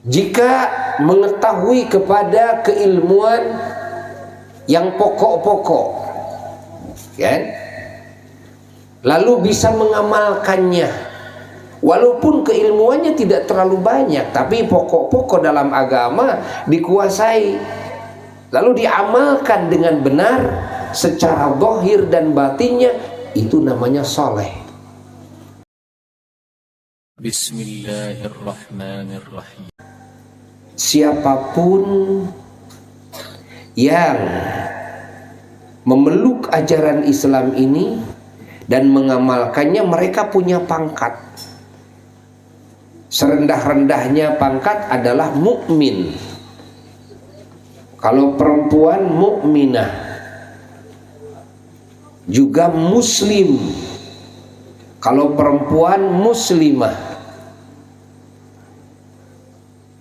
Jika mengetahui kepada keilmuan yang pokok-pokok, kan? Lalu bisa mengamalkannya, walaupun keilmuannya tidak terlalu banyak, tapi pokok-pokok dalam agama dikuasai, lalu diamalkan dengan benar secara zahir dan batinnya, itu namanya soleh. Bismillahirrahmanirrahim. Siapapun yang memeluk ajaran Islam ini dan mengamalkannya, mereka punya pangkat. Serendah-rendahnya pangkat adalah mukmin. Kalau perempuan mukminah, juga muslim. Kalau perempuan muslimah,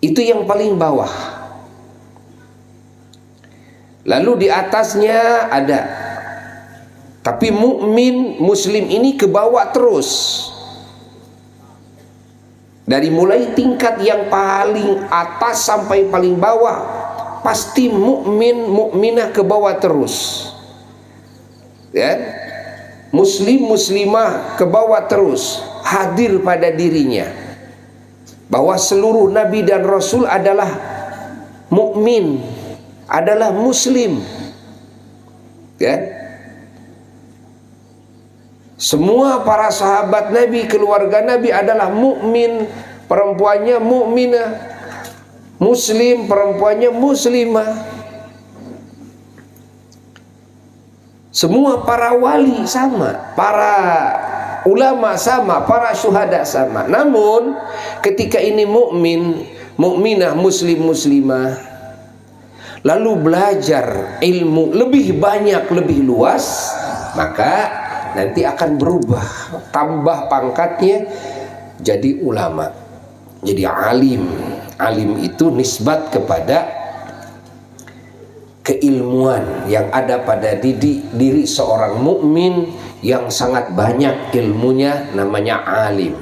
itu yang paling bawah. Lalu di atasnya ada, tapi mukmin muslim ini ke bawah terus. Dari mulai tingkat yang paling atas sampai paling bawah, pasti mukmin mukminah ke bawah terus. Ya, muslim muslimah ke bawah terus, hadir pada dirinya bahwa seluruh nabi dan rasul adalah mukmin, adalah muslim. Ya, semua para sahabat nabi, keluarga nabi adalah mukmin, perempuannya mukminah, muslim perempuannya muslimah. Semua para wali sama, para ulama sama, para syuhada sama. Namun ketika ini mukmin, mukminah, muslim, muslimah, lalu belajar ilmu lebih banyak, lebih luas, maka nanti akan berubah, tambah pangkatnya jadi ulama, jadi alim. Alim itu nisbat kepada keilmuan yang ada pada diri seorang mukmin yang sangat banyak ilmunya, namanya alim.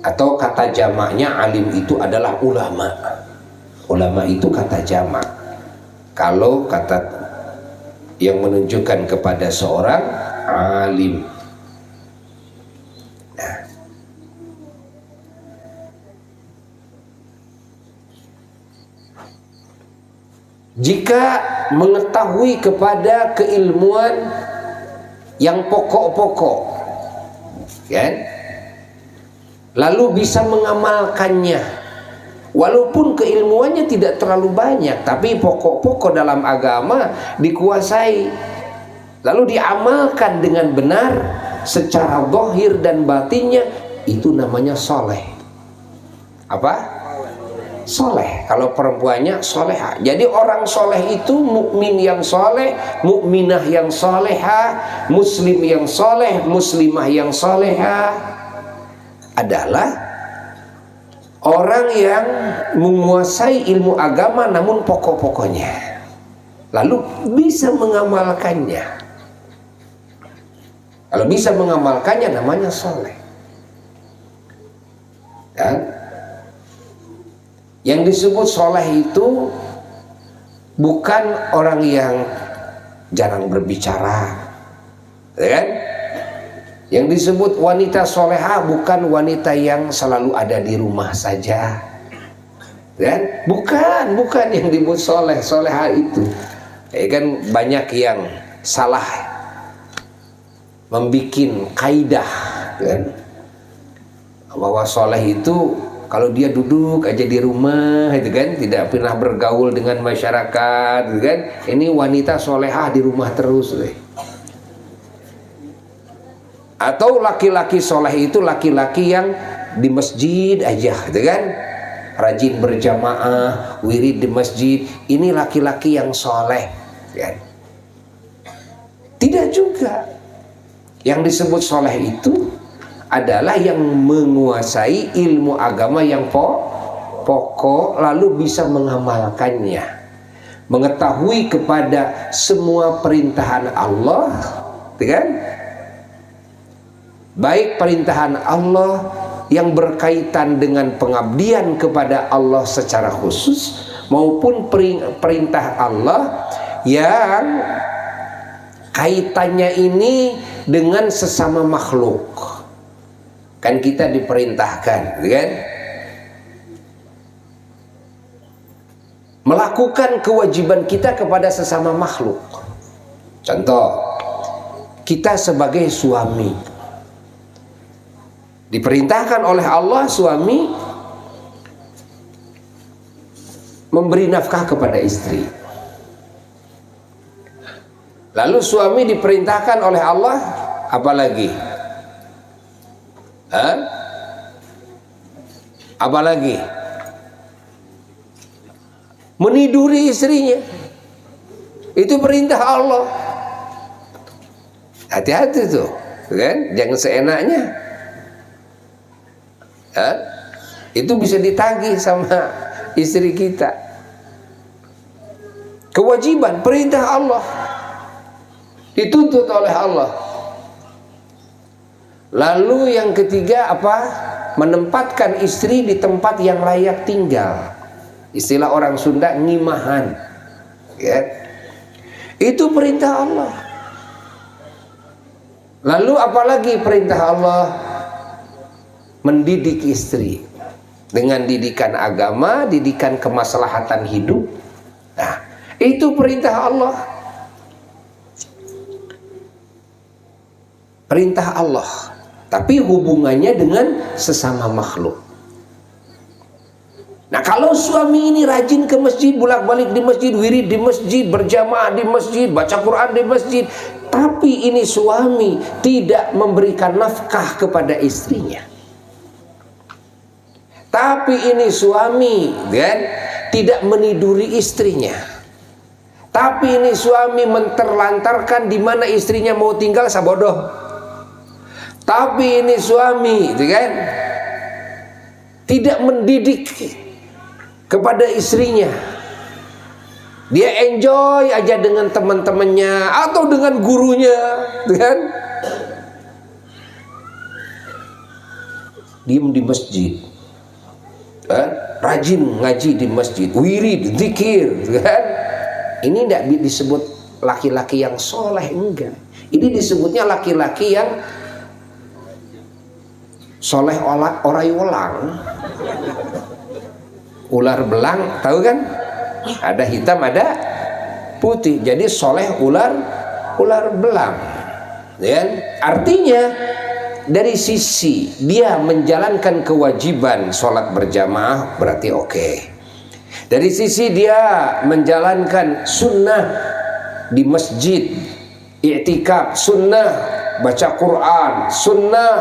Atau kata jamaknya alim itu adalah ulama. Ulama itu kata jamak. Kalau kata yang menunjukkan kepada seorang alim. Jika mengetahui kepada keilmuan yang pokok-pokok, kan? Lalu bisa mengamalkannya, walaupun keilmuannya tidak terlalu banyak, tapi pokok-pokok dalam agama dikuasai, lalu diamalkan dengan benar secara zahir dan batinnya, itu namanya soleh. Apa? Soleh. Kalau perempuannya soleha. Jadi orang soleh itu mukmin yang soleh, mukminah yang soleha, muslim yang soleh, muslimah yang soleha, adalah orang yang menguasai ilmu agama namun pokok-pokoknya, lalu bisa mengamalkannya. Kalau bisa mengamalkannya namanya soleh. Dan yang disebut soleh itu bukan orang yang jarang berbicara, ya kan? Yang disebut wanita soleha bukan wanita yang selalu ada di rumah saja, kan? Bukan yang disebut soleh, soleha itu. Ya kan, banyak yang salah membikin kaidah, kan? Bahwa soleh itu kalau dia duduk aja di rumah, itu kan, tidak pernah bergaul dengan masyarakat, itu kan, ini wanita solehah di rumah terus. Atau laki-laki soleh itu laki-laki yang di masjid aja, gitu kan, rajin berjamaah, wirid di masjid. Ini laki-laki yang soleh, kan? Tidak juga. Yang disebut soleh itu adalah yang menguasai ilmu agama yang pokok, lalu bisa mengamalkannya, mengetahui kepada semua perintahan Allah, kan? Baik perintahan Allah yang berkaitan dengan pengabdian kepada Allah secara khusus maupun perintah Allah yang kaitannya ini dengan sesama makhluk. Kan kita diperintahkan, kan? Melakukan kewajiban kita kepada sesama makhluk. Contoh, kita sebagai suami diperintahkan oleh Allah, suami memberi nafkah kepada istri. Lalu suami diperintahkan oleh Allah apa lagi? Apa lagi? Meniduri istrinya. Itu perintah Allah. Hati-hati tuh, kan? Jangan seenaknya. Itu bisa ditagih sama istri kita. Kewajiban, perintah Allah, dituntut oleh Allah. Lalu yang ketiga apa? Menempatkan istri di tempat yang layak tinggal. Istilah orang Sunda, ngimahan, ya. Itu perintah Allah. Lalu apalagi perintah Allah? Mendidik istri dengan didikan agama, didikan kemaslahatan hidup. Nah, itu perintah Allah. Perintah Allah, tapi hubungannya dengan sesama makhluk. Nah, kalau suami ini rajin ke masjid, bolak-balik di masjid, wirid di masjid, berjamaah di masjid, baca Quran di masjid, tapi ini suami tidak memberikan nafkah kepada istrinya. Tapi ini suami, kan, tidak meniduri istrinya. Tapi ini suami menterlantarkan di mana istrinya mau tinggal, sabodoh. Tapi ini suami, kan, tidak mendidik kepada istrinya. Dia enjoy aja dengan teman-temannya atau dengan gurunya, kan? Diem di masjid, rajin ngaji di masjid, wirid, zikir, kan? Ini tidak disebut laki-laki yang soleh, enggak. Ini disebutnya laki-laki yang soleh orai welang. Ular belang, tahu kan? Ada hitam, ada putih. Jadi soleh ular belang. Ya? Artinya dari sisi dia menjalankan kewajiban sholat berjamaah berarti oke. Dari sisi dia menjalankan sunnah di masjid, i'tikaf, sunnah baca Quran, sunnah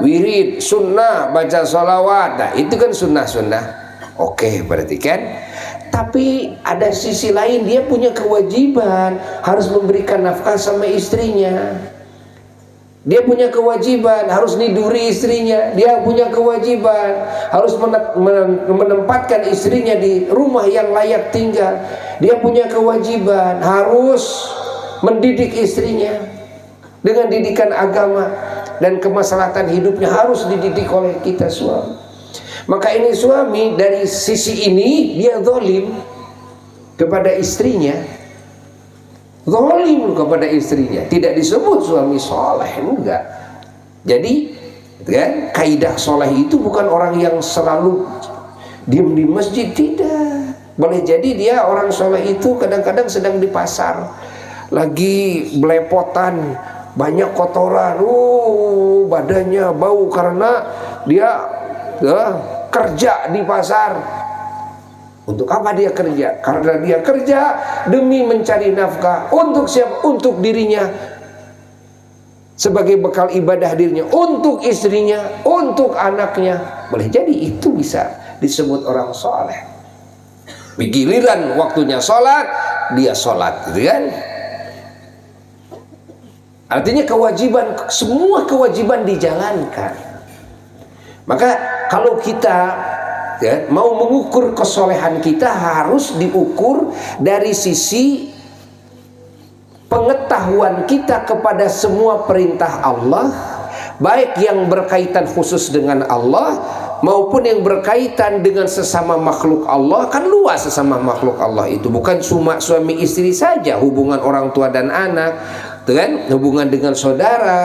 wirid, sunnah baca sholawat. Nah, itu kan sunnah-sunnah. Oke, berarti kan. Tapi ada sisi lain, dia punya kewajiban harus memberikan nafkah sama istrinya. Dia punya kewajiban harus niduri istrinya. Dia punya kewajiban harus menempatkan istrinya di rumah yang layak tinggal. Dia punya kewajiban harus mendidik istrinya dengan didikan agama, dan kemaslahatan hidupnya harus dididik oleh kita suami. Maka ini suami dari sisi ini dia zalim kepada istrinya, zalim kepada istrinya. Tidak disebut suami soleh, enggak. Jadi kan, kaidah soleh itu bukan orang yang selalu diam di masjid, tidak. Boleh jadi dia orang soleh itu kadang-kadang sedang di pasar, lagi belepotan, banyak kotoran, badannya bau karena dia kerja di pasar. Untuk apa dia kerja? Karena dia kerja demi mencari nafkah. Untuk siapa? Untuk dirinya, sebagai bekal ibadah dirinya, untuk istrinya, untuk anaknya. Boleh jadi itu bisa disebut orang soleh. Giliran waktunya sholat, dia sholat, gitu kan? Artinya kewajiban, semua kewajiban dijalankan. Maka kalau kita mau mengukur kesolehan kita, harus diukur dari sisi pengetahuan kita kepada semua perintah Allah, baik yang berkaitan khusus dengan Allah maupun yang berkaitan dengan sesama makhluk Allah. Kan luas sesama makhluk Allah itu, bukan cuma suami istri saja, hubungan orang tua dan anak, kan? Hubungan dengan saudara,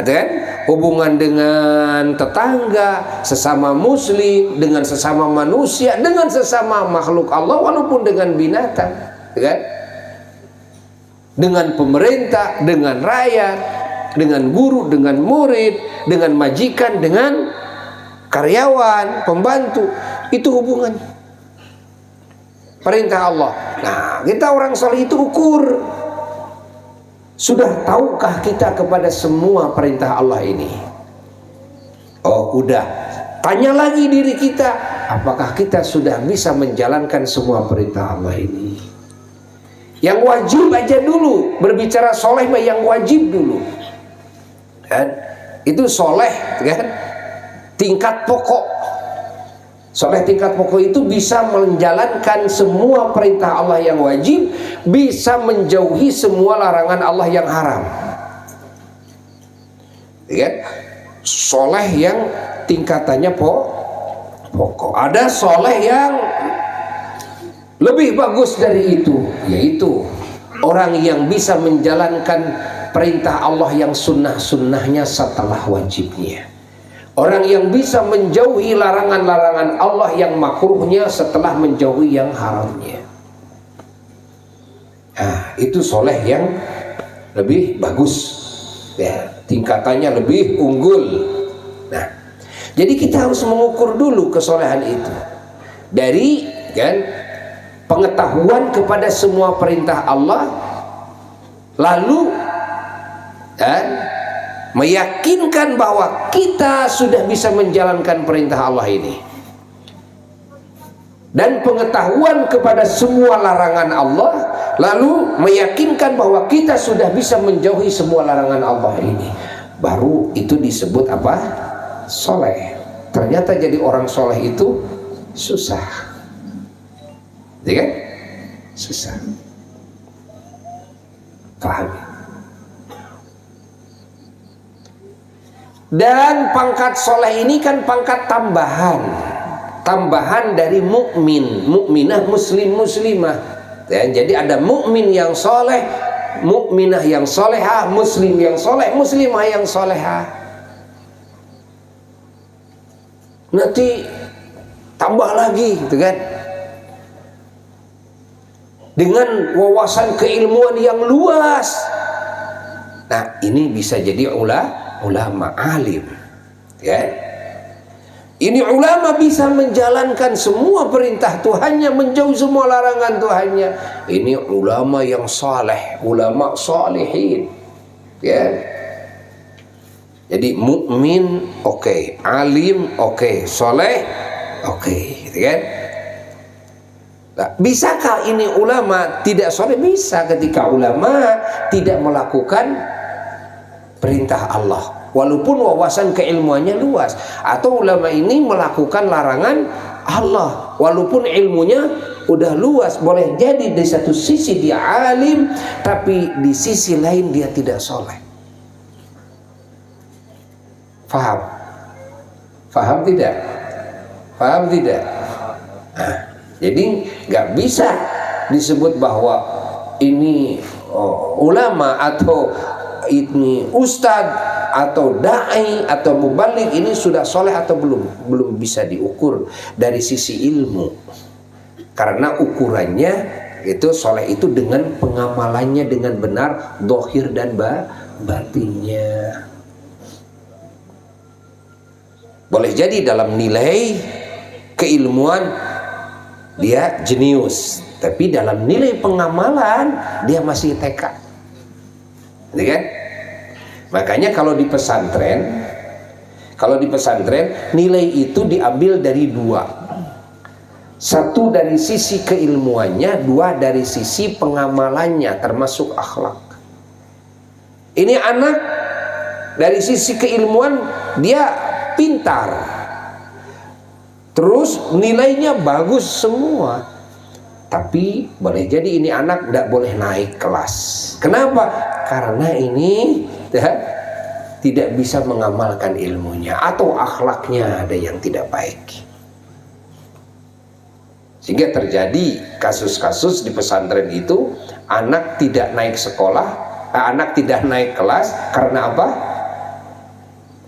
kan? Hubungan dengan tetangga, sesama muslim, dengan sesama manusia, dengan sesama makhluk Allah, walaupun dengan binatang, kan? Dengan pemerintah, dengan rakyat, dengan guru, dengan murid, dengan majikan, dengan karyawan, pembantu. Itu hubungan perintah Allah. Nah, kita orang saleh itu ukur, sudah tahukah kita kepada semua perintah Allah ini? Oh, udah. Tanya lagi diri kita, apakah kita sudah bisa menjalankan semua perintah Allah ini? Yang wajib aja dulu, berbicara soleh mah yang wajib dulu, kan? Itu soleh, kan? Tingkat pokok. Soleh tingkat pokok itu bisa menjalankan semua perintah Allah yang wajib, bisa menjauhi semua larangan Allah yang haram, kan? Soleh yang tingkatannya pokok. Ada soleh yang lebih bagus dari itu, yaitu orang yang bisa menjalankan perintah Allah yang sunnah-sunnahnya setelah wajibnya. Orang yang bisa menjauhi larangan-larangan Allah yang makruhnya setelah menjauhi yang haramnya. Nah, itu soleh yang lebih bagus, ya, tingkatannya lebih unggul. Nah, jadi kita harus mengukur dulu kesolehan itu dari, kan, pengetahuan kepada semua perintah Allah, lalu meyakinkan bahwa kita sudah bisa menjalankan perintah Allah ini, dan pengetahuan kepada semua larangan Allah, lalu meyakinkan bahwa kita sudah bisa menjauhi semua larangan Allah ini. Baru itu disebut apa? Soleh. Ternyata jadi orang soleh itu susah, ya kan? Susah. Paham? Dan pangkat soleh ini kan pangkat tambahan dari mukmin, mukminah, muslim, muslimah. Ya, jadi ada mukmin yang soleh, mukminah yang solehah, muslim yang soleh, muslimah yang solehah. Nanti tambah lagi, gitu kan? Dengan wawasan keilmuan yang luas. Nah, ini bisa jadi ulama alim, ya. Ini ulama bisa menjalankan semua perintah Tuhannya, menjauh semua larangan Tuhannya. Ini ulama yang saleh, ulama salihin, ya. Jadi mukmin oke, alim oke, saleh oke, gitu kan? Nah, bisakah ini ulama tidak soleh? Bisa, ketika ulama tidak melakukan perintah Allah walaupun wawasan keilmuannya luas, atau ulama ini melakukan larangan Allah walaupun ilmunya udah luas. Boleh jadi di satu sisi dia alim, tapi di sisi lain dia tidak soleh. Faham? Faham tidak? Faham tidak? Nah, jadi nggak bisa disebut bahwa ini ulama atau ini ustadz atau dai atau mubalik ini sudah soleh atau belum bisa diukur dari sisi ilmu, karena ukurannya itu soleh itu dengan pengamalannya dengan benar, dohir dan batinnya. Boleh jadi dalam nilai keilmuan dia jenius, tapi dalam nilai pengamalan dia masih TK, gitu kan? Makanya kalau di pesantren nilai itu diambil dari dua, satu dari sisi keilmuannya, dua dari sisi pengamalannya termasuk akhlak. Ini anak dari sisi keilmuan dia pintar, terus nilainya bagus semua, tapi boleh jadi ini anak tidak boleh naik kelas. Kenapa? Karena ini tidak bisa mengamalkan ilmunya, atau akhlaknya ada yang tidak baik. Sehingga terjadi kasus-kasus di pesantren itu, anak tidak naik sekolah, anak tidak naik kelas karena apa?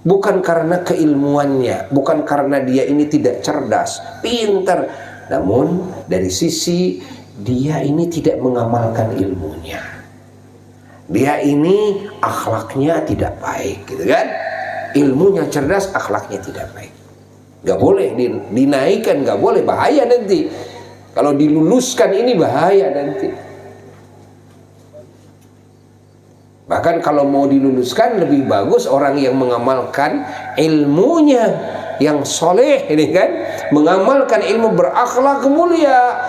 Bukan karena keilmuannya, bukan karena dia ini tidak cerdas, pintar, namun dari sisi dia ini tidak mengamalkan ilmunya. Dia ini akhlaknya tidak baik, gitu kan? Ilmunya cerdas, akhlaknya tidak baik. Gak boleh dinaikkan, gak boleh, bahaya nanti. Kalau diluluskan ini bahaya nanti. Bahkan kalau mau diluluskan lebih bagus orang yang mengamalkan ilmunya yang soleh, ini kan, mengamalkan ilmu, berakhlak mulia,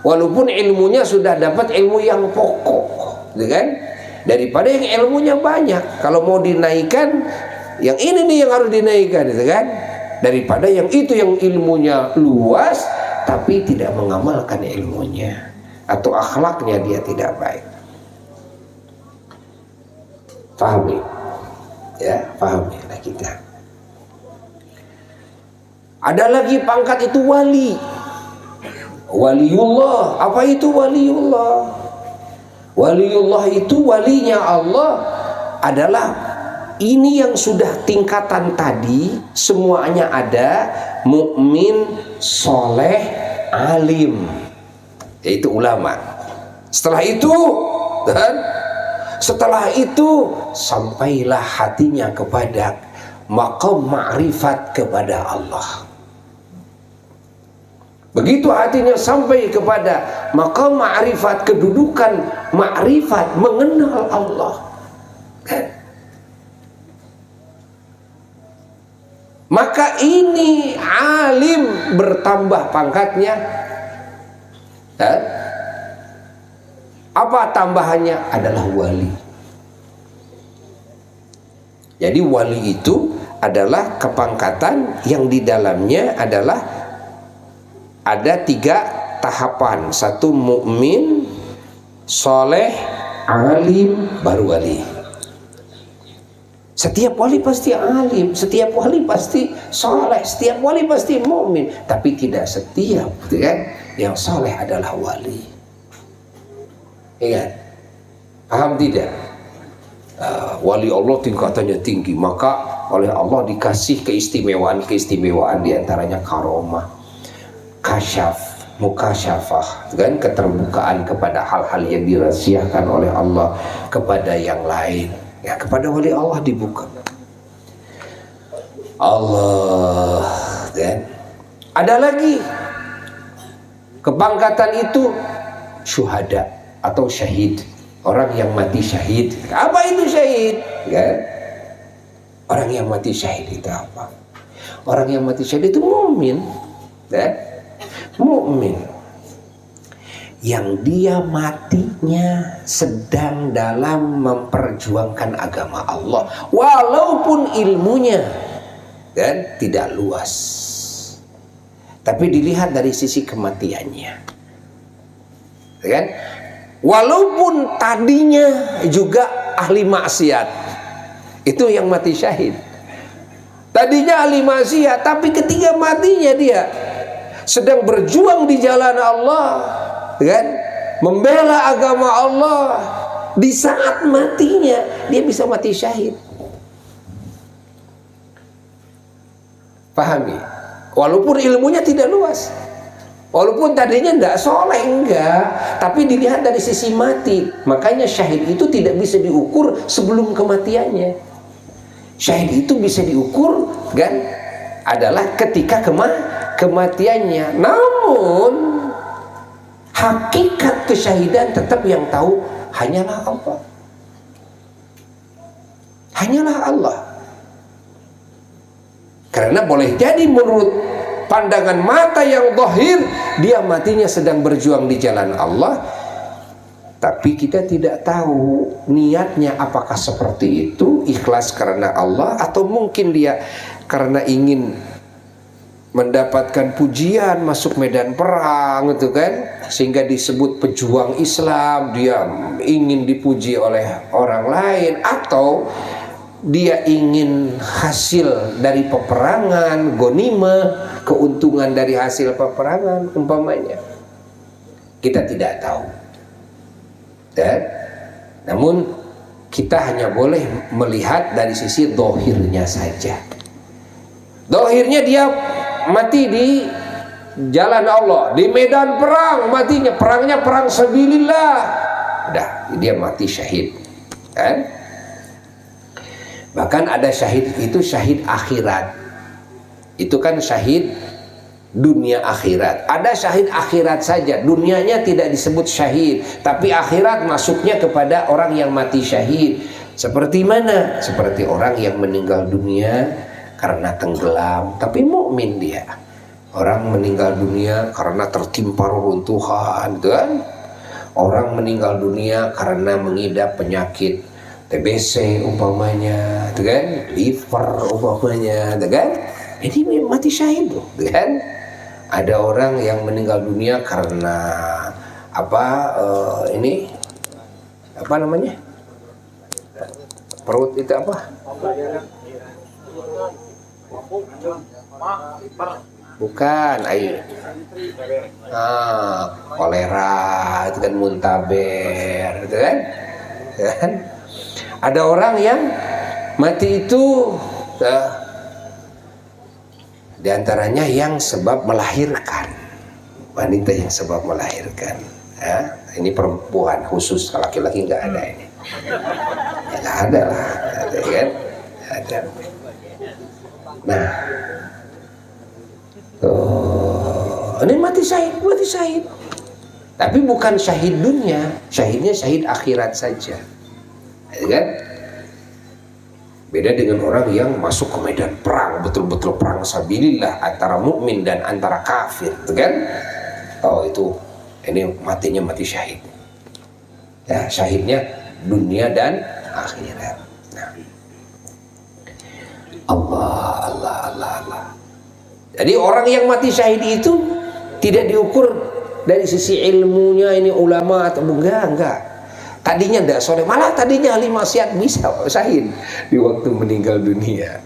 walaupun ilmunya sudah dapat ilmu yang pokok, gitu kan, daripada yang ilmunya banyak. Kalau mau dinaikkan, yang ini nih yang harus dinaikkan, gitu kan, daripada yang itu yang ilmunya luas tapi tidak mengamalkan ilmunya atau akhlaknya dia tidak baik. Pahami, ya, pahami lah kita. Ada lagi pangkat itu wali, waliullah. Apa itu waliullah? Waliullah itu walinya Allah adalah ini yang sudah tingkatan tadi semuanya ada, mukmin, soleh, alim, yaitu ulama. Setelah itu sampailah hatinya kepada maqam ma'rifat kepada Allah. Begitu hatinya sampai kepada maqam ma'rifat, kedudukan ma'rifat, mengenal Allah, kan? Maka ini alim bertambah pangkatnya, kan? Apa tambahannya? Adalah wali. Jadi wali itu adalah kepangkatan yang di dalamnya adalah ada 3 tahapan. 1 mukmin, soleh, alim, baru wali. Setiap wali pasti alim, setiap wali pasti soleh, setiap wali pasti mukmin, tapi tidak setiap, kan, yang soleh adalah wali. Ingat, paham tidak? Wali Allah tingkatannya tinggi, maka oleh Allah dikasih keistimewaan diantaranya karomah, kasyaf, mukasyafah, kan, keterbukaan kepada hal-hal yang dirahasiakan oleh Allah kepada yang lain. Ya, kepada wali Allah dibuka. Allah, kan? Ada lagi kepangkatan itu syuhada atau syahid, orang yang mati syahid. Apa itu syahid? Kan? Orang yang mati syahid itu apa? Orang yang mati syahid itu mukmin, kan? Mukmin yang dia matinya sedang dalam memperjuangkan agama Allah, walaupun ilmunya, kan, tidak luas, tapi dilihat dari sisi kematiannya, kan? Walaupun tadinya juga ahli maksiat, itu yang mati syahid. Tadinya ahli maksiat, tapi ketika matinya dia sedang berjuang di jalan Allah, kan, membela agama Allah, di saat matinya dia bisa mati syahid. Pahami? Walaupun ilmunya tidak luas, walaupun tadinya tidak soleh, enggak, tapi dilihat dari sisi mati. Makanya syahid itu tidak bisa diukur sebelum kematiannya. Syahid itu bisa diukur, kan, adalah ketika kematiannya. Namun hakikat kesyahidan tetap yang tahu hanyalah Allah. Hanyalah Allah. Karena boleh jadi menurut pandangan mata yang zahir dia matinya sedang berjuang di jalan Allah, tapi kita tidak tahu niatnya apakah seperti itu, ikhlas karena Allah, atau mungkin dia karena ingin mendapatkan pujian masuk medan perang, itu kan, sehingga disebut pejuang Islam, dia ingin dipuji oleh orang lain, atau dia ingin hasil dari peperangan, gonimah, keuntungan dari hasil peperangan umpamanya, kita tidak tahu. Dan namun kita hanya boleh melihat dari sisi dohirnya saja. Dohirnya dia mati di jalan Allah, di medan perang matinya, perangnya perang sabilillah, udah dia mati syahid kan. Bahkan ada syahid itu syahid akhirat, itu kan syahid dunia akhirat. Ada syahid akhirat saja, dunianya tidak disebut syahid, tapi akhirat masuknya kepada orang yang mati syahid. Seperti mana? Seperti orang yang meninggal dunia karena tenggelam tapi mukmin dia. Orang meninggal dunia karena tertimpa reruntuhan, kan? Orang meninggal dunia karena mengidap penyakit TBC umpamanya, kan? Liver umpamanya, kan? Ini mati syahid, kan? Ada orang yang meninggal dunia karena ini apa namanya? Perut itu apa? Bukan, air. Kolera, itu kan muntaber, itu kan? Ada orang yang mati itu diantaranya yang sebab melahirkan, wanita yang sebab melahirkan. Ini perempuan khusus, laki-laki nggak ada ini. Ya, nggak ada lah, ada kan? Ada. Nah. Ini mati syahid. Tapi bukan syahid dunia, syahidnya syahid akhirat saja. Ya kan? Beda dengan orang yang masuk ke medan perang, betul-betul perang sabilillah antara mukmin dan antara kafir, gitu kan? Oh itu, ini matinya mati syahid. Ya, syahidnya dunia dan akhirat. Nah. Allah. Jadi orang yang mati syahid itu tidak diukur dari sisi ilmunya, ini ulama atau enggak. Tadinya tidak soleh, malah tadinya ahli maksiat bisa syahid di waktu meninggal dunia.